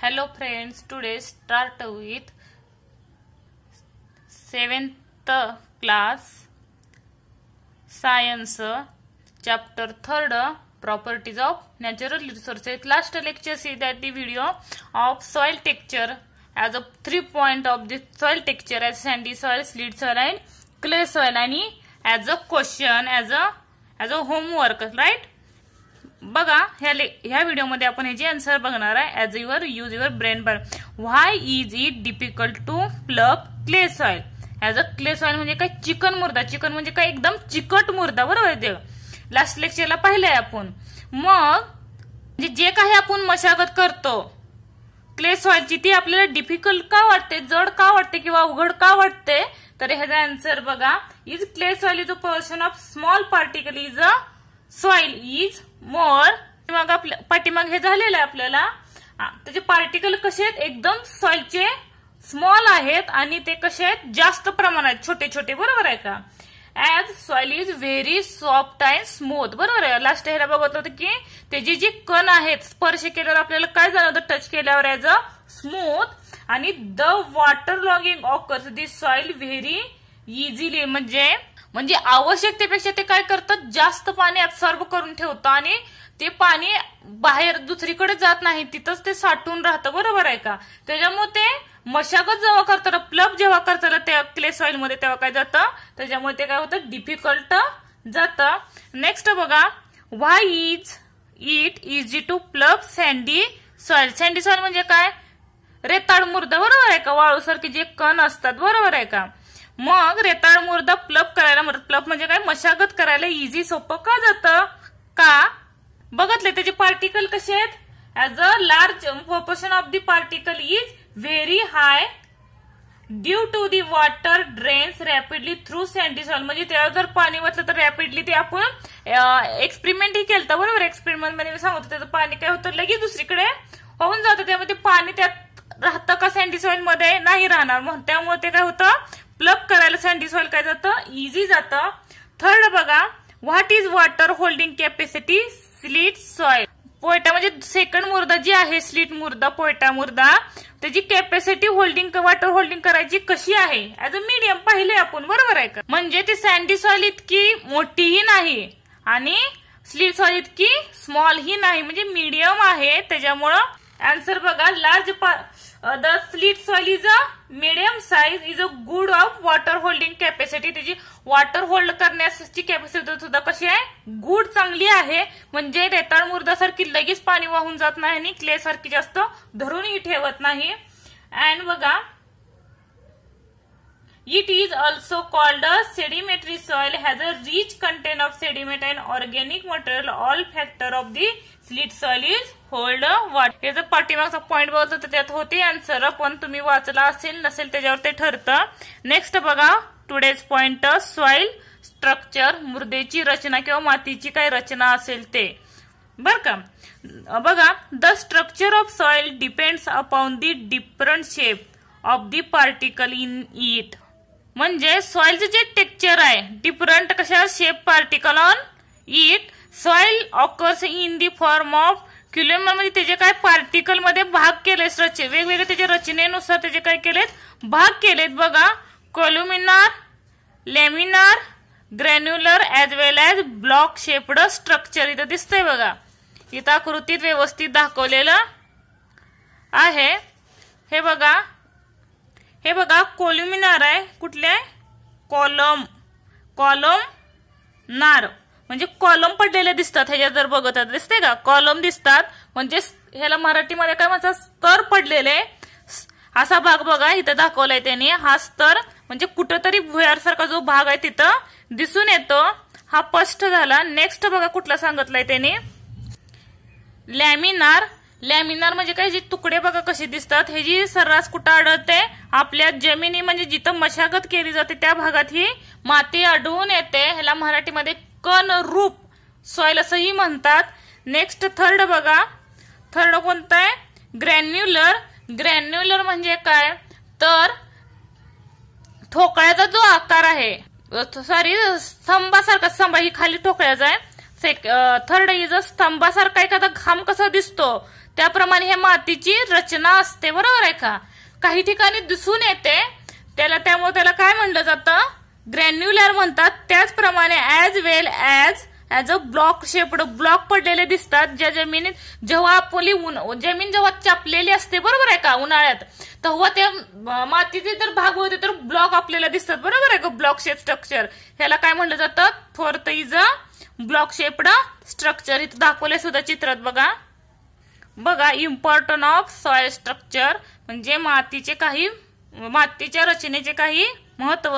Hello friends, today start with 7th class science chapter 3rd properties of natural resources. Last lecture see that the video of soil texture as a 3 point of the soil texture as sandy soil, slate soil and clay soil and as a question as a homework, right? बघा ह्या video मध्ये आपण ह्याची answer बघणार आहे. As your use your brain bar. Why is it difficult to plug clay soil? As a clay soil म्हणजे काय? Chicken मुर्दा. चिकन म्हणजे काय? एकदम चिकट मुर्दा, बरोबर आहे. ते लास्ट लेक्चरला पाहिलंय आपण. मग जे काही आपण मशागत करतो क्ले सॉइलची ती आपल्याला डिफिकल्ट का वाटते, जड का वाटते किंवा अवघड का वाटते? तर ह्याचा आन्सर बघा. Is clay soil is a portion of small particle is a soil is more. मग आपल्या पाठीमाग हे झालेलं आहे आपल्याला. त्याचे पार्टिकल कसे आहेत? एकदम सॉइलचे स्मॉल आहेत आणि ते कसे आहेत? जास्त प्रमाणात छोटे छोटे, बरोबर आहे का? As soil is very soft and smooth, बरोबर आहे. लास्ट ह्याला बघत होतं की त्याची जी कण आहेत स्पर्श केल्यावर आपल्याला काय जाणवतं? टच केल्यावर ॲज अ स्मूथ. आणि the water logging occurs this soil very easily. म्हणजे आवश्यकतेपेक्षा ते काय करतात? जास्त पाणी ऍब्सॉर्ब करून ठेवतं आणि ते पाणी बाहेर दुसरीकडे जात नाही, तिथंच ते साठून राहतं, बरोबर आहे का? त्याच्यामुळे ते मशागत जेव्हा करताना, प्लग जेव्हा करताना त्या क्ले सॉइल मध्ये तेव्हा काय जातं? त्याच्यामुळे ते काय होतं? डिफिकल्ट जातं. नेक्स्ट बघा. Why is it easy to plough sandy soil? Sandy soil म्हणजे काय? रेताळ मुर्दा, बरोबर आहे का? वाळूसारखे जे कण असतात, बरोबर आहे का? मग रेताळ मुर्दा प्लग करायला, प्लग म्हणजे काय? मशागत करायला इझी, सोपं का जातं? का? बघितले त्याचे पार्टिकल कसे आहेत? As a large proportion of the particle is very high due to the water drains rapidly through sandy soil. म्हणजे त्यावर जर पाणी वाचलं तर रॅपिडली ते आपण एक्सपेरिमेंटही केलं, बरोबर? एक्सपेरिमेंट मध्ये मी सांगतो त्याचं पाणी काय होतं? लगेच दुसरीकडे होऊन जातं. त्यामुळे ते पाणी त्यात राहतं का? सँडी सॉइल मध्ये नाही राहणार. मग त्यामुळे ते काय होतं? प्लग करायला सँडी सॉइल काय जातं? इझी जातं. थर्ड बघा. What is water holding capacity slit soil? पोयटा म्हणजे सेकंड मुर्दा जी आहे, स्लीट मुर्दा, पोयटा मुर्दा, त्याची कॅपॅसिटी होल्डिंग, वॉटर होल्डिंग करायची कशी आहे? ऍज अ मीडियम पाहिले आपण, बरोबर आहे का? म्हणजे ती सँडी सॉइल इतकी मोठीही नाही आणि स्लीट सॉइल इतकी स्मॉल ही नाही, म्हणजे मीडियम आहे. त्याच्यामुळं आन्सर बघा. Large the slit soil is a medium size is a good of water holding capacity. त्याची वॉटर होल्ड करण्याची कॅपॅसिटी सुद्धा कशी आहे? गुड, चांगली आहे. म्हणजे रेताळ मुर्दासारखी लगेच पाणी वाहून जात नाही आणि क्ले सारखी जास्त धरूनही ठेवत नाही. अँड बघा. It is also called a sedimentary soil has a rich content of sediment and organic material. All factor of the silt soil is hold water. याचा पाठीमागचा पॉईंट बघतो तर त्यात होते आन्सर, पण तुम्ही वाचला असेल नसेल त्याच्यावर ते ठरतं. नेक्स्ट बघा. Today's point. सॉइल स्ट्रक्चर, मृदेची रचना किंवा मातीची काय रचना असेल ते, बर का? बघा. The structure of soil depends upon the different shape of the particle in it. म्हणजे सॉइलचे जे टेक्स्चर आहे डिफरंट कशा shape particle on it. Soil occurs in the form of क्युलेमर. म्हणजे त्याचे काय? पार्टिकल मध्ये भाग केले, वेगवेगळे त्याच्या रचनेनुसार त्याचे काय केलेत? भाग केलेत. बघा. कोल्युमिनार, लॅमिनार, ग्रॅन्युलर ऍज वेल ऍज ब्लॉक शेप्ड स्ट्रक्चर इथं दिसतंय बघा. इथं आकृतीत व्यवस्थित दाखवलेलं आहे. हे बघा. हे बघा. कोल्युमिनार आहे. कुठले आहे? कॉलमनार म्हणजे कॉलम पडलेले दिसतात. ह्याच्यात जर बघत दिसते का? कॉलम दिसतात. म्हणजे ह्याला मराठीमध्ये काय म्हणतात? स्तर पडलेले. असा भाग बघा इथं दाखवलाय त्याने. हा स्तर म्हणजे कुठंतरी भुयारसारखा जो भाग आहे तिथं दिसून येतो. हा स्पष्ट झाला. नेक्स्ट बघा कुठला सांगितलाय त्याने? लॅमिनार. लॅमिनार म्हणजे काय? जे तुकडे बघा कसे दिसतात. हे जी सर्रास कुठं आढळते? आपल्या जमिनी म्हणजे जिथं मशागत केली जाते त्या भागात ही माती आढळून येते. ह्याला मराठीमध्ये कण रूप सॉइल असंही म्हणतात. नेक्स्ट थर्ड बघा. थर्ड कोणतं आहे? ग्रॅन्युलर. ग्रॅन्युलर म्हणजे काय? तर ठोकळ्याचा जो आकार आहे, सॉरी स्तंभासारखा, स्तंभ ही खाली ठोकळ्याचा आहे. थर्ड इज अ स्तंभासारखा एखादा खांब कसा दिसतो त्याप्रमाणे ह्या मातीची रचना असते, बरोबर आहे का? काही ठिकाणी दिसून येते त्यामुळे त्याला काय म्हणलं जातं? ग्रॅन्युलर म्हणतात. त्याचप्रमाणे as well as a block shaped block पडलेले दिसतात ज्या जमिनीत जेव्हा आपली जमीन जेव्हा चापलेली असते, बरोबर आहे का, उन्हाळ्यात, तेव्हा त्या मातीचे जर भाग होते तर ब्लॉक आपल्याला दिसतात, बरोबर आहे का? ब्लॉक शेप स्ट्रक्चर ह्याला काय म्हणलं जातं? Fourth is a block shaped structure. इथं दाखवले सुद्धा चित्रात बघा इम्पॉर्टन्स ऑफ सॉइल स्ट्रक्चर म्हणजे मातीच्या रचनेचे काही महत्व.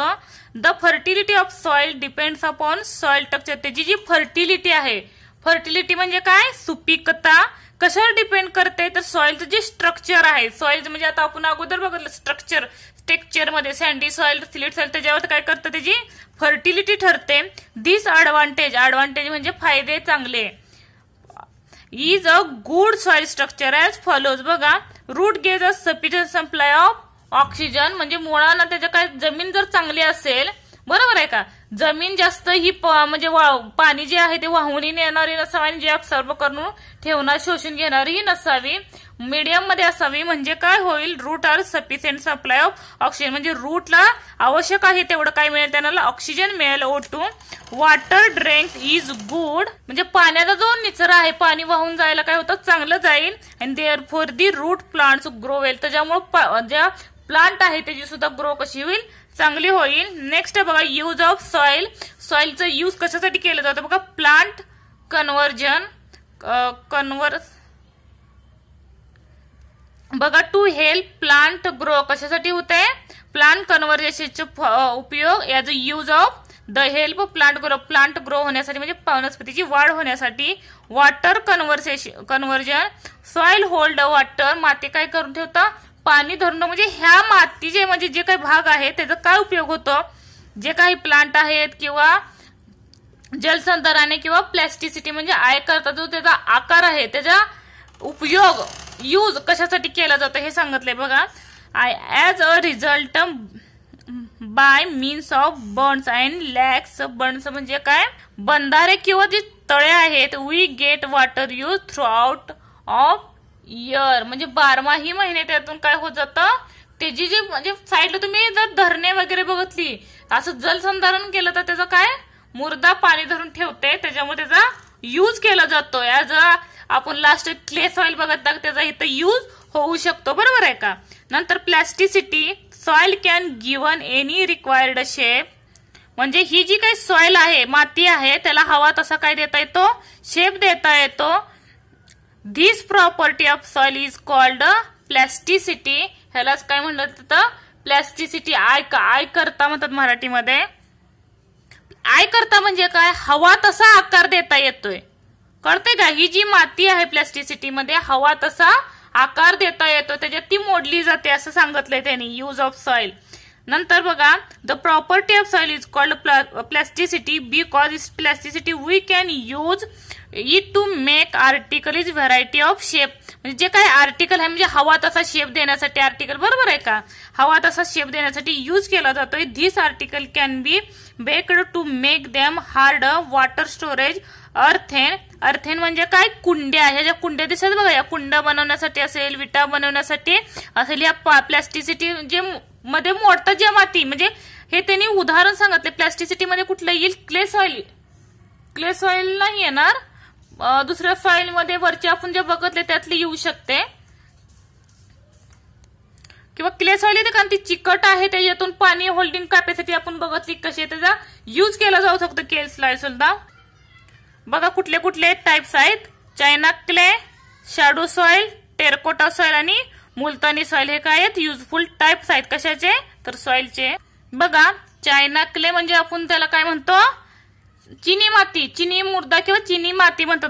The fertility of soil depends upon soil structure. त्याची जी फर्टिलिटी आहे, फर्टिलिटी म्हणजे काय? सुपीकता. कशावर डिपेंड करते? तर सॉइलचं जे स्ट्रक्चर आहे, सॉइल म्हणजे आता आपण अगोदर बघितलं स्ट्रक्चर टेक्स्चर मध्ये सँडी सॉइल, सिलिट सॉइल, त्याच्यावर काय करतं? त्याची फर्टिलिटी ठरते. दिस ऍडव्हान्टेज म्हणजे फायदे चांगले. Is a good soil structure as follows. बघा, root gets a sufficient supply of oxygen म्हणजे मुळांना त्याच्या काय जमीन जर चांगली असेल, बरोबर आहे का, जमीन जास्त ही म्हणजे पाणी जे आहे ते वाहून नेणारी नसावी आणि जे अब्सॉर्ब करून ठेवणार शोषून घेणारी नसावी, मीडियम मध्ये असावी. म्हणजे काय होईल? Root are sufficient supply of oxygen म्हणजे रूटला आवश्यक आहे तेवढं काय मिळेल? त्यांना ऑक्सिजन मिळेल, O2. Water drains is good म्हणजे पाण्याचा जो निचरा आहे, पाणी वाहून जायला काय होतं? चांगलं जाईल. आणि therefore the root plants grow well त्याच्यामुळे ज्या प्लांट आहे त्याची सुद्धा ग्रो कशी होईल? चांगली होईल. नेक्स्ट बघा यूज ऑफ सॉइल. सॉइलचं यूज कशासाठी केलं जातं? बघा प्लांट कन्व्हर्जन बघा टू हेल्प प्लांट ग्रो कशासाठी होते? प्लांट कन्व्हर्जेशनचे उपयोग as a use of the help plant grow होण्यासाठी म्हणजे वनस्पतीची वाढ होण्यासाठी. Water conversion soil hold water माती काय करून ठेवतं? पाणी धरून. म्हणजे ह्या मातीचे म्हणजे जे काही भाग आहे त्याचा काय उपयोग होतो? जे काही प्लांट आहेत किंवा जलसंधारणे किंवा प्लॅस्टिसिटी म्हणजे आयकरता जो त्याचा आकार आहे त्याचा उपयोग यूज कशासाठी केला जातो हे सांगितलंय बघा. As a result by means of burns and lakes. Burns म्हणजे काय? बंधारे किंवा जे तळे आहेत. We get water use throughout of year म्हणजे 12 महिने त्यातून काय होत जातं? त्याची जी म्हणजे साईडला तुम्ही जर धरणे वगैरे बघितली, असं जलसंधारण केलं तर त्याचं काय? मुर्दा पाणी धरून ठेवते, त्याच्यामुळे त्याचा यूज केला जातो. ॲज अ आपण लास्ट क्ले सॉइल बघत त्याचा इथं यूज होऊ शकतो, बरोबर आहे का? नंतर plasticity soil can given any required shape म्हणजे ही जी काही सॉइल आहे, माती आहे, त्याला हवा तसा काय देता येतो? शेप देता येतो. This property of soil is called plasticity. ह्यालाच काय म्हणलं जातं? प्लॅस्टिसिटी. आय करता म्हणतात मराठीमध्ये. आय करता म्हणजे काय? हवा तसा आकार देता येतोय, कळते का? ही जी माती आहे प्लॅस्टिसिटी मध्ये हवा तसा आकार देता येतो, त्याच्यात ती मोडली जाते असं सांगितलंय त्यांनी. Use of soil. नंतर बघा the property of soil is called plasticity because its plasticity we can use it to make article is variety of shape म्हणजे जे काही आर्टिकल आहे म्हणजे हवा तसा शेप देण्यासाठी आर्टिकल, बरोबर आहे का? हवा तसा शेप देण्यासाठी यूज केला जातोय. This article can be baked to make them hard. Water storage earthen. Earthen म्हणजे काय? कुंड्या. ह्या ज्या कुंड्या दिसतात बघा, या कुंड्या बनवण्यासाठी असेल, विटा बनवण्यासाठी असेल. या प्लॅस्टिसिटी जे मध्ये मोडतात ज्या माती म्हणजे हे त्यांनी उदाहरण सांगितले. प्लॅस्टिसिटी मध्ये कुठलं येईल? Clay soil. क्ले सॉइल नाही येणार, दुसऱ्या सॉइल मध्ये वरचे आपण जे बघितले त्यातली येऊ शकते किंवा क्ले सॉइल येते कारण ती चिकट आहे, त्याच्यातून पाणी होल्डिंग कॅपॅसिटी आपण बघितली कशी त्याचा यूज केला जाऊ शकतो. क्ले सॉइल सुद्धा बघा कुठले कुठले टाइप्स आहेत. China clay, shadow soil, terracotta soil आणि मुलतानी सॉइल हे काय आहेत? युजफुल टाइप्स आहेत. कशाचे? तर सॉइलचे. बघा चायना क्ले म्हणजे आपण त्याला काय म्हणतो? चिनी माती, चिनी मुर्दा किंवा चिनी माती म्हणतात,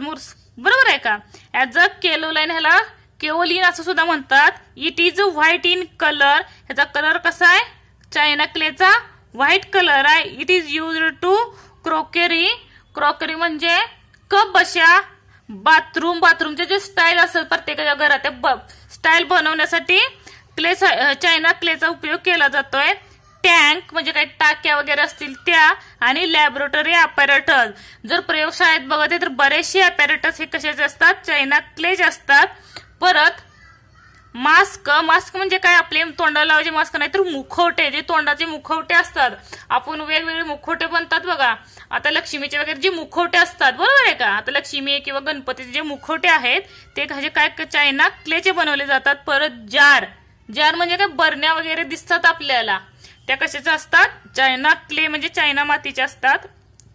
बरोबर आहे का? ऍज अ केलोलाइन ह्याला केओलिन असं सुद्धा म्हणतात. It is white in colour. ह्याचा कलर कसा आहे? चायना क्लेचा व्हाईट कलर आहे. It is used to crockery. Crockery म्हणजे कप बशा, बाथरूमचे जे स्टाईल असतात प्रत्येकाच्या घरात स्टाईल बनवण्यासाठी चायना क्लेचा उपयोग केला जातोय. टँक म्हणजे काही टाक्या वगैरे असतील त्या आणि लॅबोरेटरी अपॅरेटस. जर प्रयोगशाळेत बघते तर बरेचसे अपॅरेटस हे कशाचे असतात? चायना क्लेचे असतात. परत मास्क म्हणजे काय, आपले तोंडाला लावायचे मास्क नाही तर मुखवटे, जे तोंडाचे मुखवटे असतात. आपण वेगवेगळे मुखवटे बनतात बघा. आता लक्ष्मीचे वगैरे जे मुखवटे असतात, बरोबर आहे का. आता लक्ष्मी किंवा गणपतीचे जे मुखवटे आहेत ते काय चायना क्लेचे बनवले जातात. परत जार म्हणजे काय, बरण्या वगैरे दिसतात आपल्याला, त्या कशाच्या असतात, चायना क्ले म्हणजे चायना मातीचे असतात.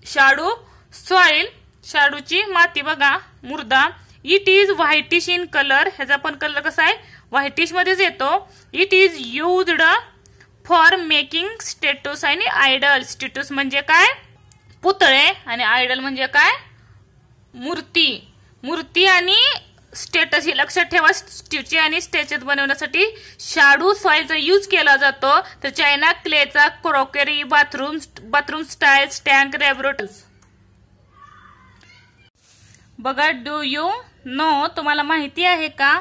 शाडू सॉइल, शाडूची माती बघा, मुर्दा. It is whitish in colour, ह्याचा पण कलर कसा आहे, व्हाईटिश मध्येच येतो. It is used for making statues आणि आयडल. स्टॅच्यूज म्हणजे काय, पुतळे, आणि आयडल म्हणजे काय, मूर्ती आणि स्टेटस हे लक्षात ठेवा. स्टॅच्यू आणि स्टॅच्यूज बनवण्यासाठी शाडू सॉइलचा यूज केला जातो. तर चायना क्लेचा crockery, bathroom styles, tank, laboratories. बघा, डू यू नो, तुम्हाला माहिती आहे का,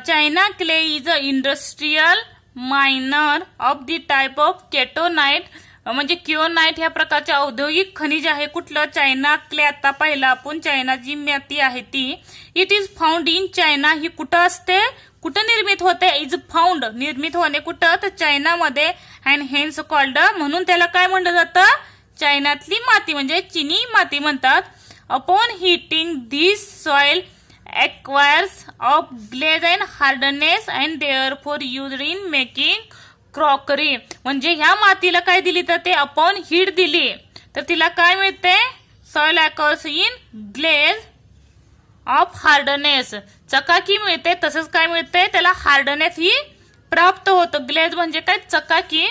China clay is a industrial minor of the type of केटोनाइट, म्हणजे किओनाइट ह्या प्रकारचे औद्योगिक खनिज आहे. कुठलं, चायना क्ले. आता पहिला आपण चायना जी माती आहे ती. It is found in China, ही कुठं असते, कुठं निर्मित होते, इज फाउंड, निर्मित होणे कुठं, तर चायनामध्ये. अँड हेन्स कॉल्ड, म्हणून त्याला काय म्हणलं जातं, चायनातली माती म्हणजे चिनी माती म्हणतात. Upon heating this soil acquires of glaze and hardness and therefore used in making crockery. म्हणजे ह्या मातीला काय दिली तर ते अपॉन हीट दिली तर तिला काय मिळते, soil acquires in glaze of hardness, चकाकी मिळते. तसंच काय मिळते, त्याला हार्डनेस ही प्राप्त होतं. ग्लेज म्हणजे काय, चकाकी,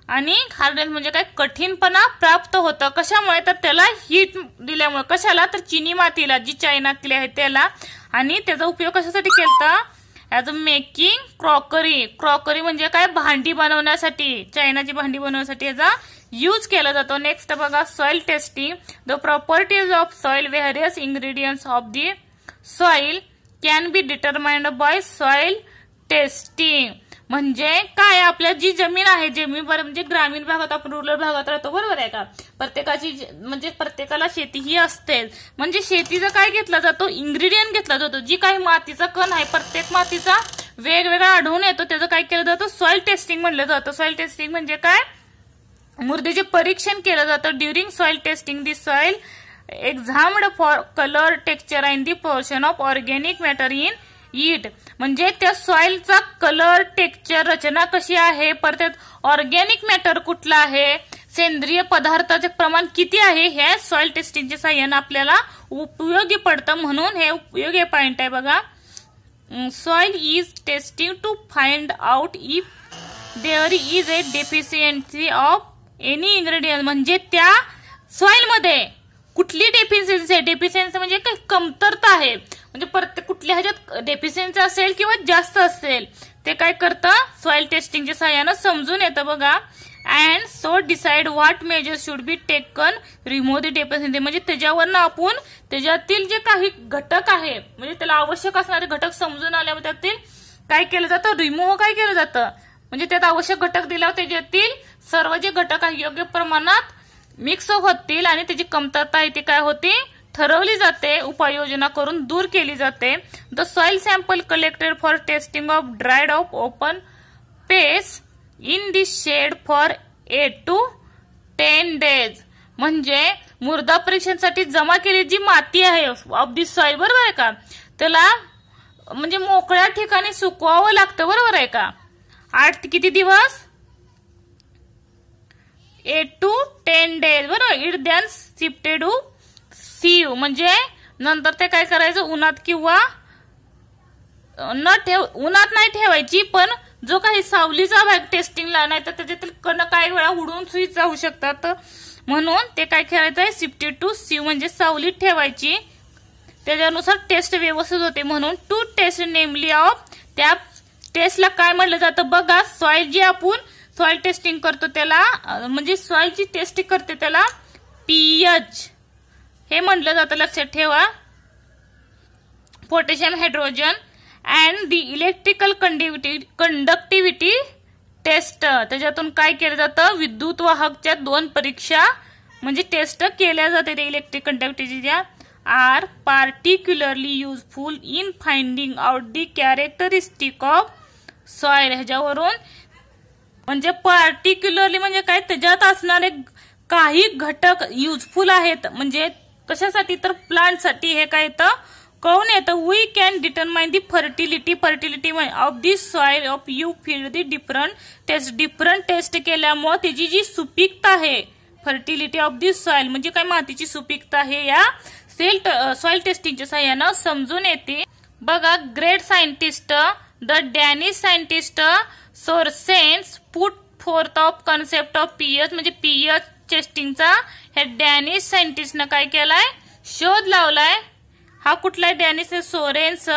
आणि हार्डनेस म्हणजे काय, कठीणपणा प्राप्त होतं. कशामुळे, तर त्याला हीट दिल्यामुळे. कशाला, तर चिनी मातीला, जी चायना क्ले आहे त्याला. आणि त्याचा उपयोग कशासाठी केला, ऍज अ मेकिंग क्रॉकरी म्हणजे काय, भांडी बनवण्यासाठी, चायनाची भांडी बनवण्यासाठी याचा यूज केला जातो. नेक्स्ट बघा, soil testing. The properties of soil, various ingredients of the soil can be determined by soil testing. म्हणजे काय, आपल्या जी जमीन आहे, जमीन म्हणजे ग्रामीण भागात, आपण रुरल भागात राहतो, बरोबर आहे का. म्हणजे प्रत्येकाला शेती ही असते. म्हणजे शेतीचा काय घेतला जातो, इन्ग्रेडियंट घेतला जातो. जी काही मातीचा कण आहे, प्रत्येक मातीचा वेगवेगळा आढळून येतो, त्याचं काय केलं जातं, सॉइल टेस्टिंग म्हणलं जातं. सॉइल टेस्टिंग म्हणजे काय, मृदेचे परीक्षण केलं जातं. During soil testing the soil examined for colour, texture and the portion of organic matter in it. म्हणजे त्या सॉइलचा कलर, टेक्स्चर, रचना कशी आहे, परत ऑर्गॅनिक मॅटर कुठला आहे, सेंद्रिय पदार्थाचे प्रमाण किती आहे, हे सॉइल टेस्टिंगच्या साहाय्याने आपल्याला उपयोगी पडतं. म्हणून हे उपयोगी पॉइंट आहे बघा. Soil is testing to find out if there is a deficiency of any ingredient. म्हणजे त्या सॉइल मध्ये कुठली डेफिशियन्सी आहे, डेफिशियन्सी म्हणजे काय, कमतरता आहे. म्हणजे प्रत्येक कुठल्या ह्याच्यात डेफिशियन्सी असेल किंवा जास्त असेल, ते काय करतं, सॉइल टेस्टिंगच्या साहाय्यानं समजून येतं बघा. And so decide what measures should be taken, remove the deficiency. म्हणजे त्याच्यावरनं आपण त्याच्यातील जे काही घटक आहे, म्हणजे त्याला आवश्यक असणारे घटक समजून आल्यावर त्यातील काय केलं जातं, रिमूव्ह काय केलं जातं. म्हणजे त्यात आवश्यक घटक दिल्यावर त्याच्यातील सर्व जे घटक आहे योग्य प्रमाणात मिक्स होतील आणि त्याची कमतरता आहे ती काय होती, ठरवली जाते, उपाययोजना करून दूर केली जाते. The soil sample collected for testing of dried of open pace in the shade for 8 to 10 days. म्हणजे मृदा परीक्षणासाठी जमा केलेली जी माती आहे ऑफ दी सॉइल, बरोबर आहे का, त्याला म्हणजे मोकळ्या ठिकाणी सुकवावं लागतं, बरोबर आहे का. 8 किती दिवस, 8 to 10 days, बरोबर. It then shifted to sieve. म्हणजे नंतर ते काय करायचं, उन्हात किंवा उन्हात नाही ठेवायची, पण जो काही सावलीचा भाग टेस्टिंगला नाही तर त्याच्यातील कण काही वेळा उडून सुई जाऊ शकतात. म्हणून ते काय करायचंय, शिफ्टेड टू सीव म्हणजे सावलीत ठेवायची. त्याच्यानुसार टेस्ट व्यवस्थित होते. म्हणून टू टेस्ट नेमली ऑफ, त्या टेस्टला काय म्हणलं जातं बघा, सॉइल जी आपण सॉइल टेस्टिंग करतो त्याला, म्हणजे सॉइलची टेस्ट करते त्याला पीएच हे म्हटलं जातं, लक्षात ठेवा. Potassium hydrogen and the electrical conductivity test. त्याच्यातून काय केलं जातं, विद्युत वाहकच्या 2 परीक्षा म्हणजे टेस्ट केल्या जाते, ते electric कंडक्टिव्हिटीच्या. are particularly useful in finding out the characteristic of soil. ह्याच्यावरून म्हणजे पार्टिक्युलरली म्हणजे काय, त्याच्यात असणारे काही घटक युजफुल आहेत, म्हणजे कशासाठी तर प्लांटसाठी हे काय येतं कळून येतं. We can determine the fertility of the soil of you field the different test केल्यामुळे त्याची जी सुपीकता आहे, फर्टिलिटी ऑफ दी सॉइल म्हणजे काय मातीची सुपीकता आहे या सॉइल टेस्टिंगच्या सहाय्यानं समजून येते. बघा, great scientist the Danish scientist Sorensen put forth of concept of pH म्हणजे पीएच टेस्टिंगचा हे डॅनिश सायंटिस्टनं काय केलाय, शोध लावलाय. हा कुठला डॅनिश सोरेन्स.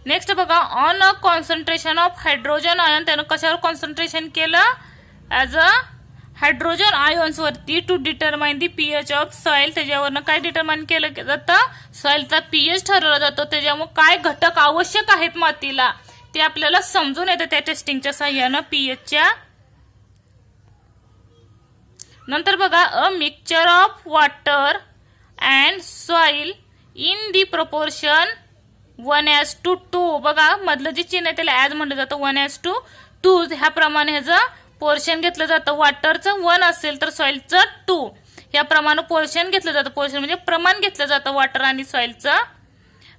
नेक्स्ट बघा, on a concentration of hydrogen ion, त्यानं कशावर कॉन्सन्ट्रेशन केलं, ऍज अ हायड्रोजन आयन्स वरती to determine the pH of soil. त्याच्यावरनं काय डिटरमाइन केलं जातं, सॉइलचा पीएच ठरवला जातो. त्याच्यामुळे काय घटक आवश्यक आहेत मातीला ते आपल्याला समजून येतं त्या टेस्टिंगच्या सहाय्यानं पीएचच्या. नंतर बघा, a mixture of water and soil in the proportion 1:2. बघा, मधलं जे चिन्ह आहे त्याला ऍज म्हटलं जातं, 1:2 ह्या प्रमाणे ह्याचं पोर्शन घेतलं जातं. वॉटरचं 1 असेल तर सॉइलचं 2 या प्रमाणे पोर्शन घेतलं जातं. पोर्शन म्हणजे प्रमाण घेतलं जातं वॉटर आणि सॉइलचं,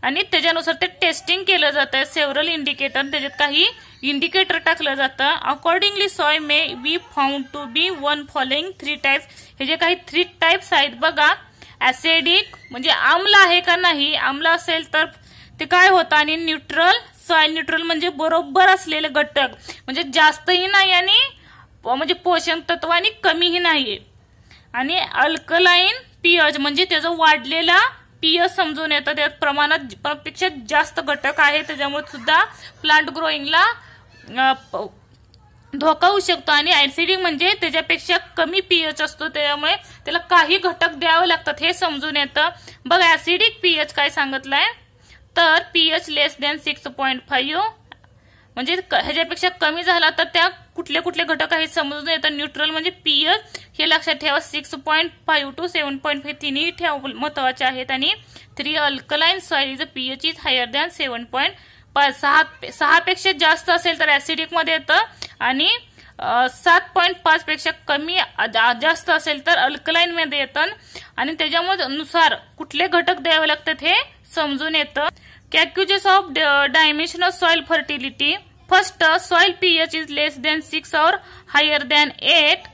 आणि त्याच्यानुसार ते टेस्टिंग केलं जातं. सेव्हरल इंडिकेटर, त्याच्यात काही इंडिकेटर टाकलं जातं. Accordingly soil may be found to be one following 3 types. हे जे काही 3 टाइप्स आहेत बघा, ऍसिडिक म्हणजे आम्ल आहे का नाही, आम्ल असेल तर ते काय होतं, आणि न्यूट्रल सॉइल, न्यूट्रल म्हणजे बरोबर असलेले घटक म्हणजे जास्तही नाही आणि म्हणजे पोषक तत्व आणि कमीही नाही, आणि अल्कलाइन पीएच म्हणजे त्याचं वाढलेला पीएच समजून येतं. त्यात प्रमाणात पेक्षा जास्त घटक आहे, त्याच्यामुळे सुद्धा प्लांट ग्रोईंगला धोका होऊ शकतो. आणि ऍसिडिक म्हणजे त्याच्यापेक्षा कमी पीएच असतो, त्यामुळे त्याला काही घटक द्यावे लागतात हे समजून येतं. बघा, ऍसिडिक पीएच काय सांगितलंय तर पीएच लेस दॅन 6.5 म्हणजे ह्याच्यापेक्षा कमी झाला तर त्या कुठले कुठले घटक आहेत समजून येतं. न्यूट्रल म्हणजे पीएच हे लक्षात ठेवा, 6.5 to 7.5 तिन्ही महत्वाचे आहेत. आणि 3 alkaline soil pH is higher than 7.5. 6 पेक्षा जास्त असेल तर ऍसिडिक मध्ये येतं, आणि 7.5 पेक्षा कमी जास्त असेल तर अल्कलाइन मध्ये येतं. आणि त्याच्यामुळे नुसार कुठले घटक द्यावे लागतात हे समजून येतं. Caucuses of dimension of soil fertility. First, soil pH is less than 6 और हायर दॅन 8.